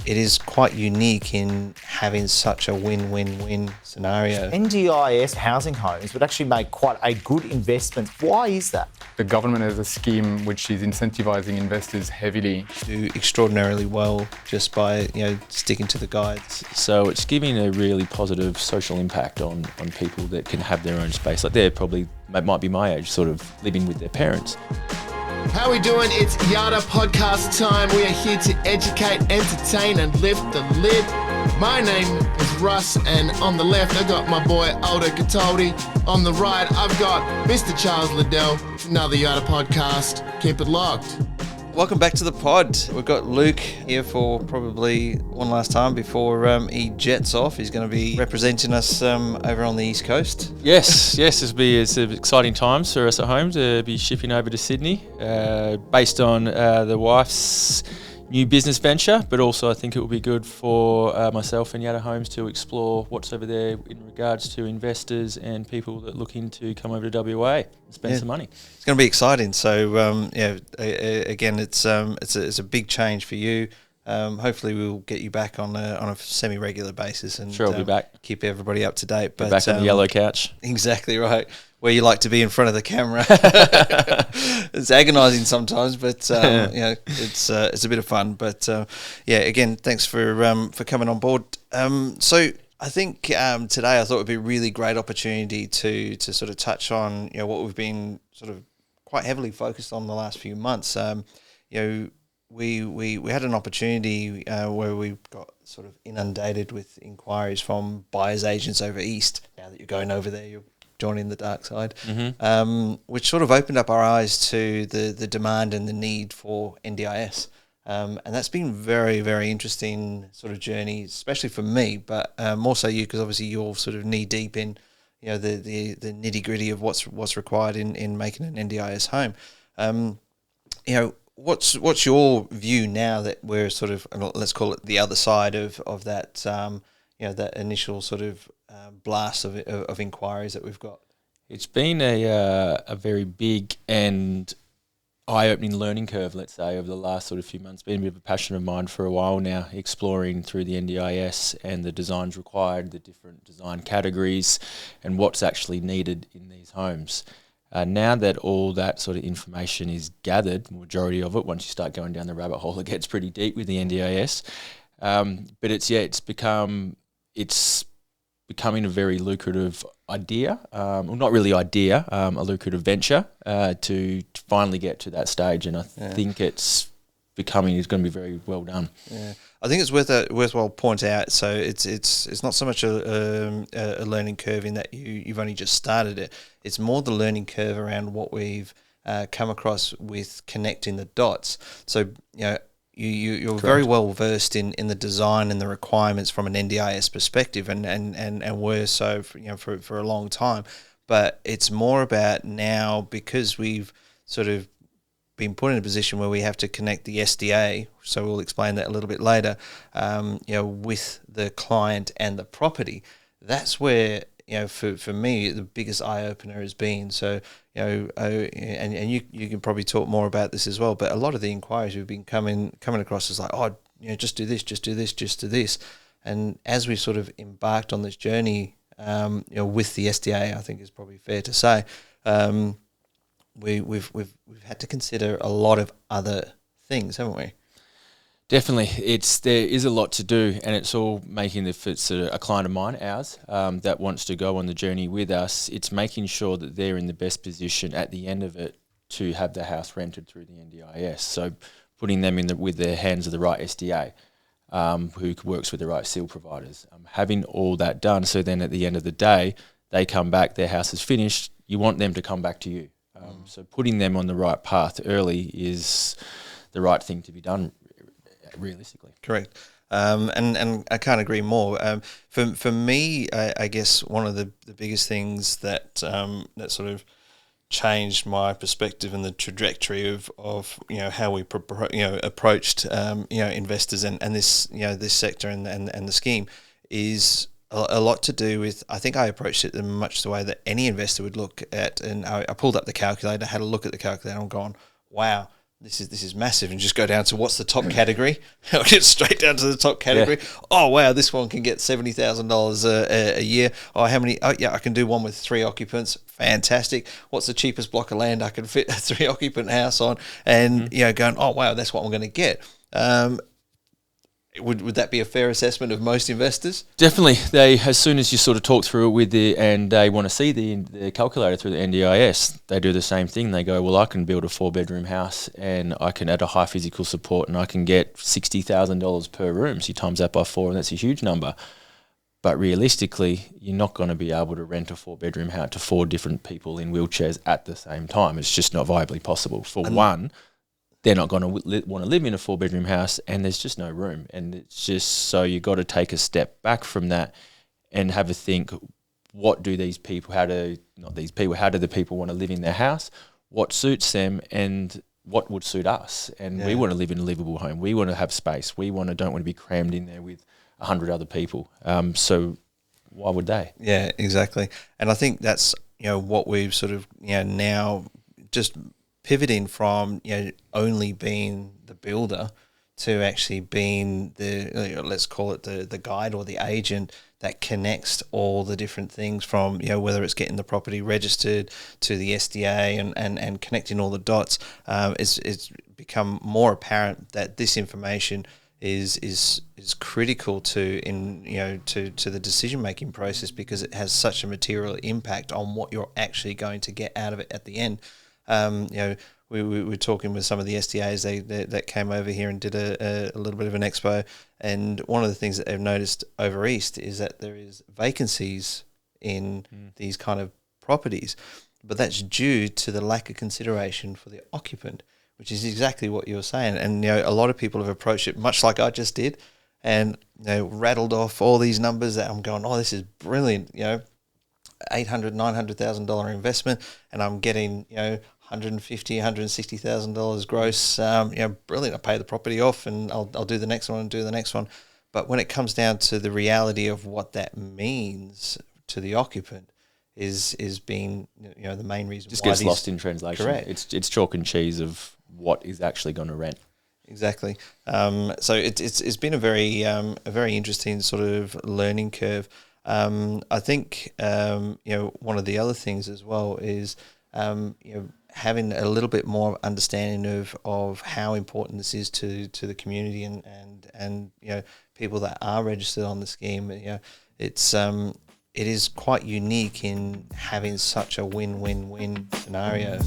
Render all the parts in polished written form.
it is quite unique in having such a win-win-win scenario. NDIS housing homes would actually make quite a good investment. Why is that? The government has a scheme which is incentivising investors heavily. Do extraordinarily well just by sticking to the guides. So it's giving a really positive social impact on people that can have their own space. Like might be my age, sort of living with their parents. How we doing? It's Yada Podcast time. We are here to educate, entertain and lift the lid. My name is Russ, and on the left I got my boy Oda Katoldi. On the right I've got Mr. Charles Liddell. It's another Yada Podcast. Keep it locked. Welcome back to the pod. We've got Luke here for probably one last time before he jets off. He's going to be representing us over on the East Coast. Yes, it's exciting times for us at home to be shipping over to Sydney, based on the wife's new business venture, but also I think it will be good for myself and Yada Homes to explore what's over there in regards to investors and people that are looking to come over to WA and spend some money. It's going to be exciting. So again, it's a big change for you. Hopefully we'll get you back on a semi-regular basis, and sure, I'll be back. Keep everybody up to date. But back on the yellow couch. Exactly right. Where you like to be in front of the camera. It's agonising sometimes, but it's a bit of fun. But again, thanks for coming on board. So I think today I thought it would be a really great opportunity to sort of touch on what we've been sort of quite heavily focused on the last few months. We had an opportunity where we got sort of inundated with inquiries from buyers agents over east. Now that you're going over there, you're joining the dark side, which sort of opened up our eyes to the demand and the need for NDIS. And that's been very, very interesting sort of journey, especially for me, but more so you, because obviously you're sort of knee deep in the nitty gritty of what's required in making an NDIS home. What's your view now that we're sort of, let's call it the other side of that, that initial sort of blast of inquiries that we've got? It's been a very big and eye-opening learning curve, let's say, over the last sort of few months. It's been a bit of a passion of mine for a while now, exploring through the NDIS and the designs required, the different design categories, and what's actually needed in these homes. Now that all that sort of information is gathered, majority of it, once you start going down the rabbit hole, it gets pretty deep with the NDIS. But it's becoming a very lucrative idea, well, not really idea, a lucrative venture to finally get to that stage, and I think it's going to be very well done. Yeah, I think it's worthwhile point out. So it's not so much a learning curve in that you've only just started it. It's more the learning curve around what we've come across with connecting the dots. So You're Correct. Very well versed in the design and the requirements from an NDIS perspective, and were so for a long time. But it's more about now, because we've sort of been put in a position where we have to connect the SDA. So we'll explain that a little bit later. With the client and the property. That's where for me the biggest eye opener has been. So and you can probably talk more about this as well, but a lot of the inquiries we've been coming across is like, just do this, just do this, just do this. And as we've sort of embarked on this journey, with the SDA, I think is probably fair to say, we've had to consider a lot of other things, haven't we? Definitely, there is a lot to do, and it's all making if it's a client of mine, ours, that wants to go on the journey with us. It's making sure that they're in the best position at the end of it to have the house rented through the NDIS. So putting them with their hands of the right SDA, who works with the right seal providers, having all that done. So then at the end of the day, they come back, their house is finished. You want them to come back to you. So putting them on the right path early is the right thing to be done. Realistically, correct, and I can't agree more. For me, I guess one of the biggest things that sort of changed my perspective and the trajectory of how we approached investors and this sector and the scheme is a lot to do with, I think I approached it in much the way that any investor would look at, and I pulled up the calculator, had a look at the calculator, and I'm going, wow, this is massive, and just go down to what's the top category. I'll get straight down to the top category. Yeah. Oh wow, this one can get $70,000 a year. Oh, how many? Oh yeah, I can do one with 3 occupants. Fantastic. What's the cheapest block of land I can fit a 3 occupant house on? And going, oh wow, that's what I'm going to get. Would that be a fair assessment of most investors? Definitely. They, as soon as you sort of talk through it with and they want to see the calculator through the NDIS, they do the same thing. They go, well, I can build a 4-bedroom house and I can add a high physical support and I can get $60,000 per room. So you times that by 4 and that's a huge number. But realistically, you're not going to be able to rent a 4-bedroom house to 4 different people in wheelchairs at the same time. It's just not viably possible. For one, they're not going to want to live in a 4-bedroom house and there's just no room. And it's just, so you got to take a step back from that and have a think, what do these people, how do the people want to live in their house? What suits them and what would suit us? And we want to live in a livable home. We want to have space. We don't want to be crammed in there with 100 other people. So why would they? Yeah, exactly. And I think that's, what we've sort of, now just pivoting from only being the builder to actually being the let's call it the guide or the agent that connects all the different things from whether it's getting the property registered to the SDA and connecting all the dots. It's become more apparent that this information is critical to the decision making process because it has such a material impact on what you're actually going to get out of it at the end. We were talking with some of the SDAs that came over here and did a little bit of an expo, and one of the things that they've noticed over east is that there is vacancies in these kind of properties, but that's due to the lack of consideration for the occupant, which is exactly what you're saying. And a lot of people have approached it much like I just did, and rattled off all these numbers that I'm going, oh, this is brilliant, $800,000, $900,000 investment, and I'm getting $150,000, $160,000 gross. Brilliant. I pay the property off, and I'll do the next one and do the next one. But when it comes down to the reality of what that means to the occupant, is being the main reason. Just gets lost in translation. Correct. It's chalk and cheese of what is actually going to rent. Exactly. So it's been a very interesting sort of learning curve. I think one of the other things as well is having a little bit more understanding of how important this is to the community and people that are registered on the scheme. It is quite unique in having such a win-win-win scenario.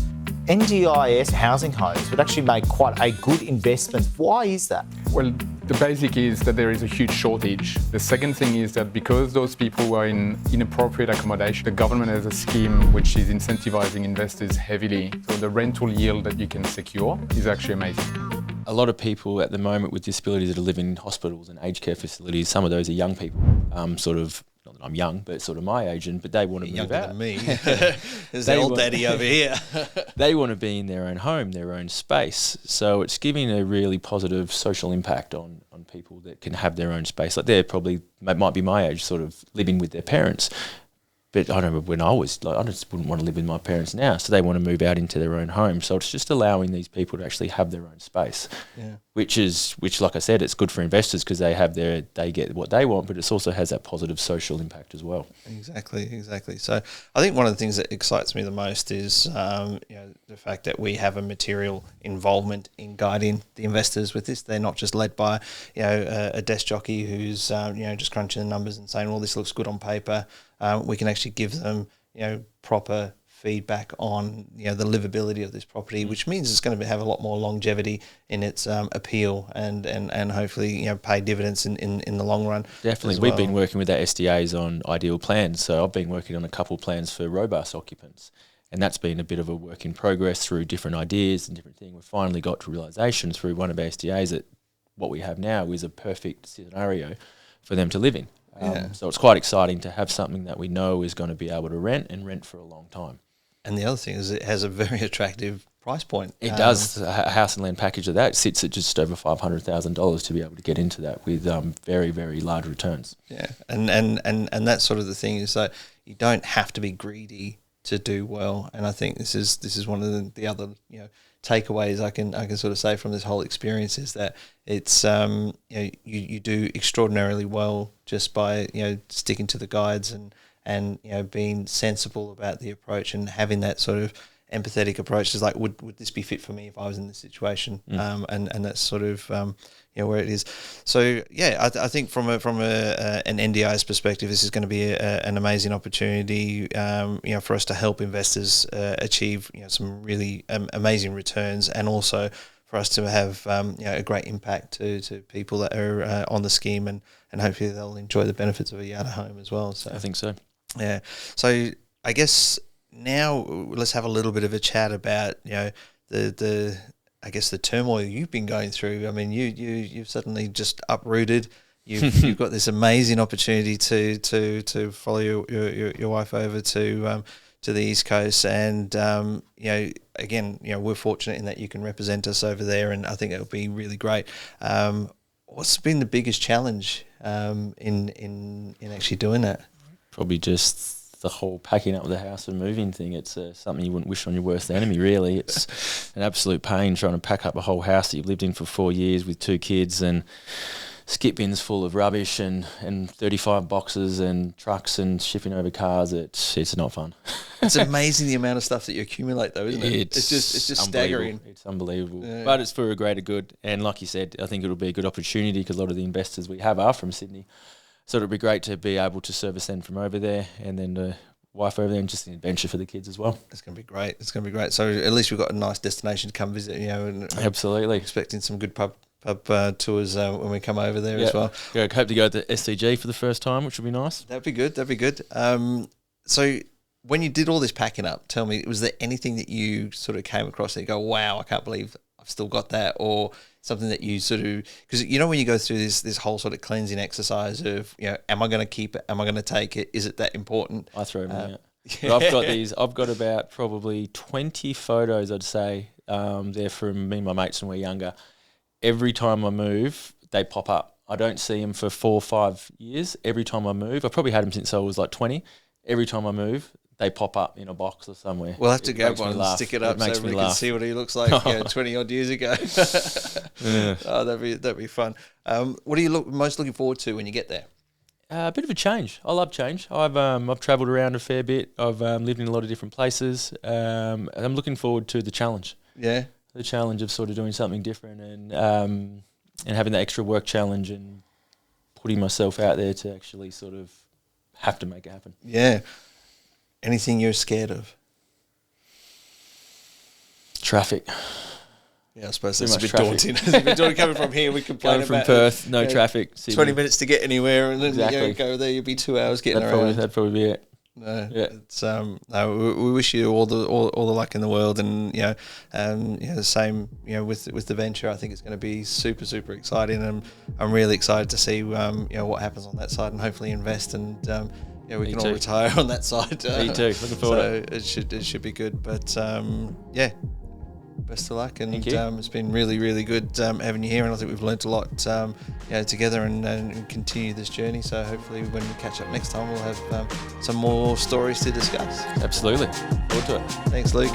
NDIS housing homes would actually make quite a good investment. Why is that? Well, the basic is that there is a huge shortage. The second thing is that because those people were in inappropriate accommodation, the government has a scheme which is incentivizing investors heavily. So the rental yield that you can secure is actually amazing. A lot of people at the moment with disabilities that are living in hospitals and aged care facilities, some of those are young people, not that I'm young, but sort of my age, but they want to move out. Younger than me. There's the old daddy over here. They want to be in their own home, their own space. So it's giving a really positive social impact on people that can have their own space. Like they're probably, might be my age, sort of living with their parents. But I remember when I was, I just wouldn't want to live with my parents now. So they want to move out into their own home. So it's just allowing these people to actually have their own space, which like I said, it's good for investors because they get what they want, but it also has that positive social impact as well. Exactly. So I think one of the things that excites me the most is, the fact that we have a material involvement in guiding the investors with this. They're not just led by, a desk jockey who's, just crunching the numbers and saying, well, this looks good on paper. We can actually give them, proper feedback on, the livability of this property, which means it's going to have a lot more longevity in its appeal and hopefully, pay dividends in the long run. Definitely. We've been working with our SDAs on ideal plans. So I've been working on a couple of plans for robust occupants. And that's been a bit of a work in progress through different ideas and different things. We've finally got to realisation through one of our SDAs that what we have now is a perfect scenario for them to live in. So it's quite exciting to have something that we know is going to be able to rent for a long time. And the other thing is it has a very attractive price point. It does. A house and land package of that sits at just over $500,000 to be able to get into that with very, very large returns. Yeah, and that's sort of the thing is that you don't have to be greedy to do well. And I think this is one of the other takeaways I can sort of say from this whole experience is that it's you do extraordinarily well just by sticking to the guides and being sensible about the approach and having that sort of empathetic approach. Is like, would this be fit for me if I was in this situation? And that's sort of where it is. So yeah, I think from an NDIS perspective, this is going to be an amazing opportunity for us to help investors achieve some really amazing returns, and also for us to have a great impact to people that are on the scheme, and hopefully they'll enjoy the benefits of a Yada home as well. So I think so. Yeah. So I guess now let's have a little bit of a chat about the turmoil you've been going through. I mean, you've suddenly just uprooted. You've got this amazing opportunity to follow your wife over to the East Coast, and again, we're fortunate in that you can represent us over there, and I think it'll be really great. What's been the biggest challenge in actually doing that? Probably just the whole packing up the house and moving thing. It's something you wouldn't wish on your worst enemy, really. It's an absolute pain trying to pack up a whole house that you've lived in for 4 years with 2 kids, and skip bins full of rubbish and 35 boxes and trucks and shipping over cars. It's not fun. It's amazing the amount of stuff that you accumulate, though, isn't it? It's just staggering. It's unbelievable. Yeah. But it's for a greater good. And like you said, I think it'll be a good opportunity because a lot of the investors we have are from Sydney. So it'll be great to be able to service them from over there, and then the wife over there, and just an adventure for the kids as well. It's going to be great. It's going to be great. So at least we've got a nice destination to come visit, and Absolutely. expecting some good pub tours when we come over there as well. Yeah, hope to go to SCG for the first time, which will be nice. That'd be good. So when you did all this packing up, tell me, was there anything that you sort of came across that you go, wow, I can't believe I've still got that, or something that you sort of, because when you go through this whole sort of cleansing exercise of am I going to keep it, am I going to take it, is it that important? I throw them out. But I've got about probably 20 photos, I'd say. They're from me and my mates when we're younger. Every time I move, they pop up. I don't see them for 4 or 5 years. Every time I move, I've probably had them since I was like 20. Every time I move, they pop up in a box or somewhere. We'll have to grab one and stick it up so we can see what he looks like 20 odd years ago. Yeah. Oh, that'd be fun. What are you most looking forward to when you get there? A bit of a change. I love change. I've travelled around a fair bit. I've lived in a lot of different places. And I'm looking forward to the challenge. Yeah. The challenge of sort of doing something different and having that extra work challenge and putting myself out there to actually sort of have to make it happen. Yeah. Anything you're scared of? Traffic. Yeah, I suppose that's a bit daunting. It's a bit daunting coming from here. We complain Going from about Perth, no traffic. Sydney. 20 minutes to get anywhere, and then Exactly. go there. You'll be 2 hours getting around. That'd probably be it. No, Yeah. it's no. We wish you all the luck in the world, and the same. With the venture, I think it's going to be super exciting, and I'm really excited to see what happens on that side, and hopefully invest, and we can all retire on that side. Me too. Looking forward to it. It should be good, but best of luck, and Thank you. It's been really good having you here, and I think we've learnt a lot together and continue this journey. So hopefully when we catch up next time, we'll have some more stories to discuss. Absolutely. Forward to it. Thanks, Luke.